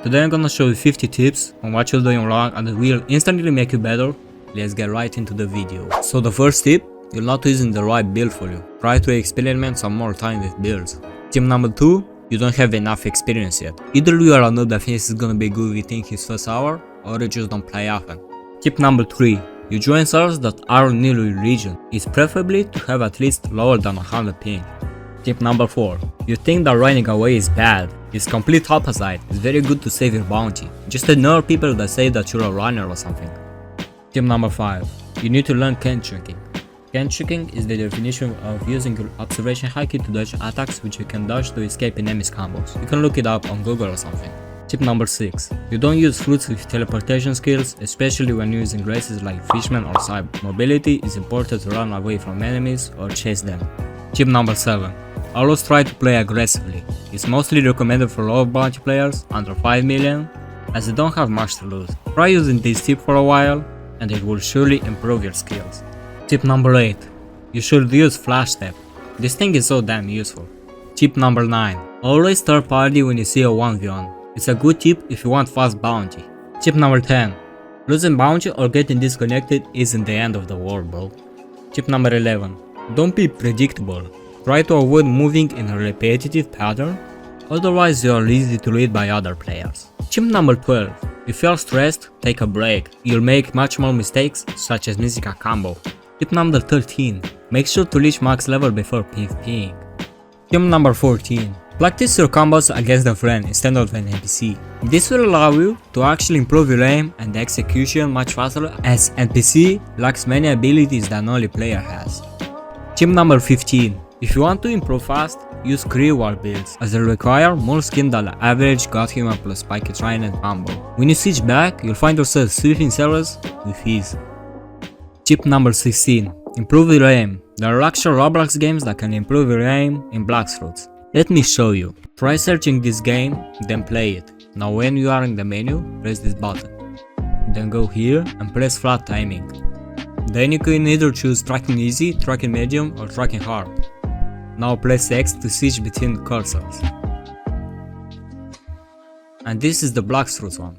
Today I'm gonna show you 50 tips on what you're doing wrong and it will instantly make you better. Let's get right into the video. So the first tip, you're not using the right build for you. Try to experiment some more time with builds. Tip number 2, you don't have enough experience yet. Either you are a noob that thinks it's gonna be good within his first hour, or you just don't play often. Tip number 3, you join servers that are near your region. It's preferably to have at least lower than 100 ping. Tip number 4, you think that running away is bad. It's complete opposite. It's very good to save your bounty. Just ignore people that say that you're a runner or something. Tip number 5, you need to learn can tricking. Can tricking is the definition of using your observation haki to dodge attacks which you can dodge to escape enemies combos. You can look it up on Google or something. Tip number 6, you don't use fruits with teleportation skills, especially when using races like Fishman or Cyber. Mobility is important to run away from enemies or chase them. Tip number 7, always try to play aggressively. It's mostly recommended for low bounty players under 5 million, as they don't have much to lose. Try using this tip for a while and it will surely improve your skills. Tip number 8, you should use flash step. This thing is so damn useful. Tip number 9, always third party when you see a 1v1. It's a good tip if you want fast bounty. Tip number 10, losing bounty or getting disconnected isn't the end of the world, bro. Tip number 11, don't be predictable. Try to avoid moving in a repetitive pattern, otherwise you are easy to lead by other players. Tip number 12, if you are stressed, take a break. You'll make much more mistakes, such as missing a combo. Tip number 13, make sure to reach max level before PvPing. Tip number 14, practice your combos against a friend instead of an NPC. This will allow you to actually improve your aim and execution much faster, as NPC lacks many abilities that only player has. Tip number 15, if you want to improve fast, use career war builds, as they require more skill than the average God Human plus Spike Train combo. When you switch back, you'll find yourself sweeping servers with ease. Tip number 16, improve your aim. There are actual Roblox games that can improve your aim in blox routes. Let me show you. Try searching this game, then play it. Now when you are in the menu, press this button. Then go here and press flat timing. Then you can either choose tracking easy, tracking medium or tracking hard. Now press X to switch between cursors. And this is the blox routes one.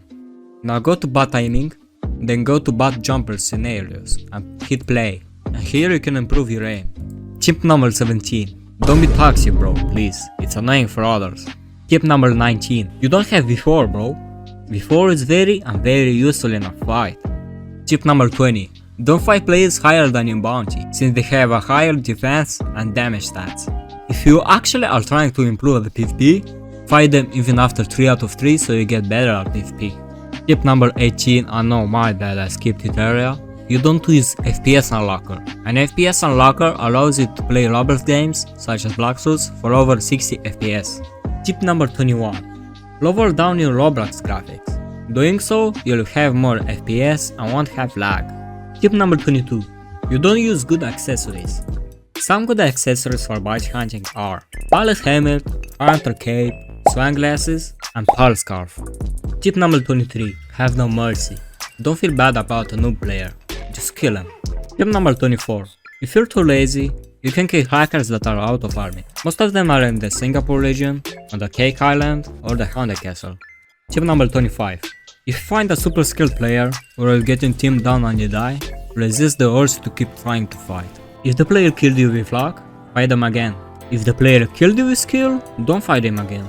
Now go to bot timing, then go to bot jumper scenarios and hit play. And here you can improve your aim. Tip number 17, don't be toxic, bro, please. It's annoying for others. Tip number 19, you don't have V4, bro. V4 is very useful in a fight. Tip number 20, don't fight players higher than your bounty, since they have a higher defense and damage stats. If you actually are trying to improve the PvP, fight them even after 3 out of 3 so you get better at PvP. Tip number 18, I know, my bad, I skipped it area. You don't use FPS unlocker. An FPS unlocker allows you to play Roblox games such as blox routes for over 60 FPS. Tip number 21, lower down your Roblox graphics. Doing so, you'll have more FPS and won't have lag. Tip number 22, you don't use good accessories. Some good accessories for bounty hunting are Pilot Helmet, Hunter Cape, Swan Glasses, and Pearl Scarf. Tip number 23, have no mercy. Don't feel bad about a noob player, just kill him. Tip number 24, if you're too lazy, you can kill hackers that are out of army. Most of them are in the Singapore region, on the Cake Island, or the Haunted Castle. Tip number 25, if you find a super skilled player, or you're getting teamed down and you die, resist the urge to keep trying to fight. If the player killed you with luck, fight them again. If the player killed you with skill, don't fight him again.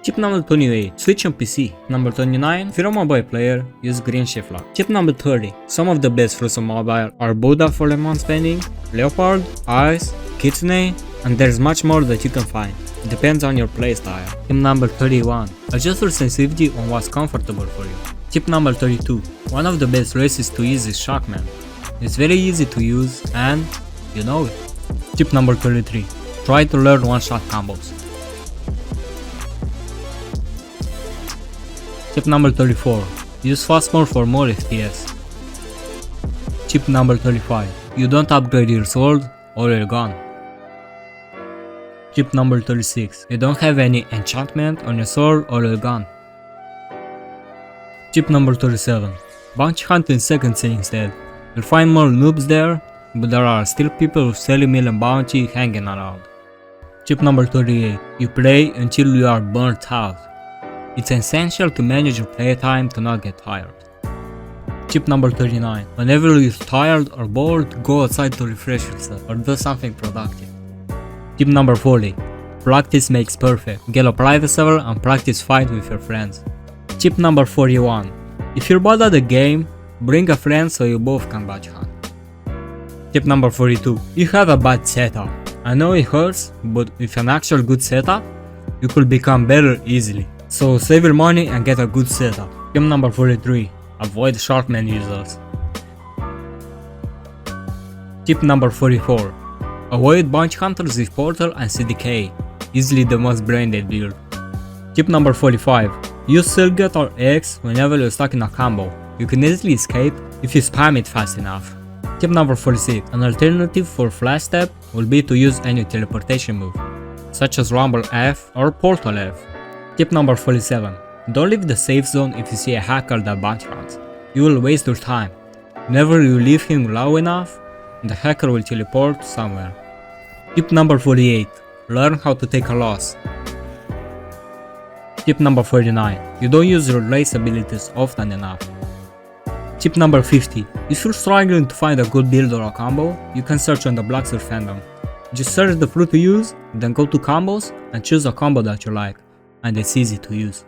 Tip number 28, switch on PC. Number 29, if you're a mobile player, use green shift lock. Tip number 30, some of the best fruits on mobile are Buddha for lemon spending, Leopard, Ice, Kitsune, and there's much more that you can find. It depends on your playstyle. Tip number 31, adjust your sensitivity on what's comfortable for you. Tip number 32, one of the best races to use is Shockman. It's very easy to use and you know it. Tip number 33, try to learn one-shot combos. Tip number 34, use fast mode for more FPS. Tip number 35, you don't upgrade your sword or your gun. Tip number 36, you don't have any enchantment on your sword or your gun. Tip number 37, bounty hunt in second scene instead. You'll find more noobs there, but there are still people with 30 million bounty hanging around. Tip number 38, you play until you are burnt out. It's essential to manage your playtime to not get tired. Tip number 39. Whenever you're tired or bored, go outside to refresh yourself or do something productive. Tip number 40. Practice makes perfect. Get a private server and practice fight with your friends. Tip number 41. If you're bad at the game, bring a friend so you both can badge hunt. Tip number 42. You have a bad setup. I know it hurts, but with an actual good setup, you could become better easily. So save your money and get a good setup. Tip number 43. Avoid Sharkman users. Tip number 44. Avoid bunch hunters with Portal and CDK, easily the most brain dead build. Tip number 45. Use Silget or X whenever you're stuck in a combo. You can easily escape if you spam it fast enough. Tip number 46. An alternative for flash step will be to use any teleportation move, such as Rumble F or Portal F. Tip number 47. Don't leave the safe zone if you see a hacker that bunch hunts. You will waste your time. Whenever you leave him low enough, the hacker will teleport somewhere. Tip number 48. Learn how to take a loss. Tip number 49. You don't use your lace abilities often enough. Tip number 50. If you're struggling to find a good build or a combo, you can search on the blox fandom. Just search the fruit to use, then go to combos and choose a combo that you like, and it's easy to use.